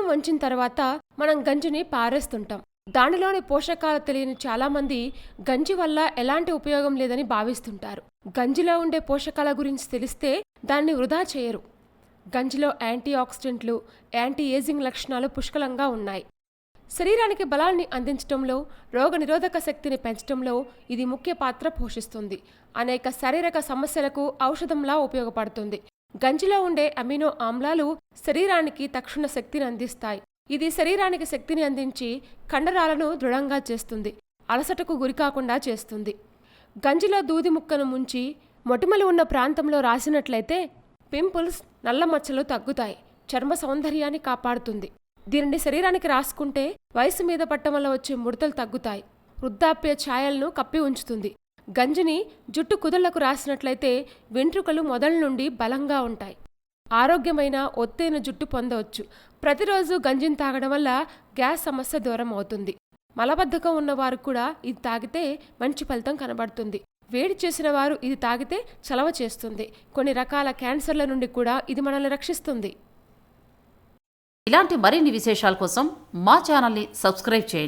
వంచిన తర్వాత మనం గంజిని పారేస్తుంటాం. దానిలోని పోషకాలు తెలియని చాలామంది గంజి వల్ల ఎలాంటి ఉపయోగం లేదని భావిస్తుంటారు. గంజిలో ఉండే పోషకాల గురించి తెలిస్తే దాన్ని వృధా చేయరు. గంజిలో యాంటీ ఆక్సిడెంట్లు, యాంటీ ఏజింగ్ లక్షణాలు పుష్కలంగా ఉన్నాయి. శరీరానికి బలాన్ని అందించటంలో, రోగనిరోధక శక్తిని పెంచటంలో ఇది ముఖ్య పాత్ర పోషిస్తుంది. అనేక శారీరక సమస్యలకు ఔషధంలా ఉపయోగపడుతుంది. గంజిలో ఉండే అమినో ఆమ్లాలు శరీరానికి తక్షణ శక్తిని అందిస్తాయి. ఇది శరీరానికి శక్తిని అందించి కండరాలను దృఢంగా చేస్తుంది, అలసటకు గురికాకుండా చేస్తుంది. గంజిలో దూది ముక్కను ముంచి మొటిమలు ఉన్న ప్రాంతంలో రాసినట్లయితే పింపుల్స్, నల్ల మచ్చలు తగ్గుతాయి. చర్మ సౌందర్యాన్ని కాపాడుతుంది. దీనిని శరీరానికి రాసుకుంటే వయసు మీద పట్టం వల్ల వచ్చే ముడతలు తగ్గుతాయి. వృద్ధాప్య ఛాయలను కప్పి ఉంచుతుంది. గంజిని జుట్టు కుదుళ్లకు రాసినట్లయితే వెంట్రుకలు మొదల నుండి బలంగా ఉంటాయి. ఆరోగ్యమైన ఒత్తైన జుట్టు పొందవచ్చు. ప్రతిరోజు గంజిని తాగడం వల్ల గ్యాస్ సమస్య దూరం అవుతుంది. మలబద్ధకం ఉన్నవారు కూడా ఇది తాగితే మంచి ఫలితం కనబడుతుంది. వేడి చేసిన వారు ఇది తాగితే చలవ చేస్తుంది. కొన్ని రకాల క్యాన్సర్ల నుండి కూడా ఇది మనల్ని రక్షిస్తుంది. ఇలాంటి మరిన్ని విశేషాల కోసం మా ఛానల్ని సబ్స్క్రైబ్ చేయండి.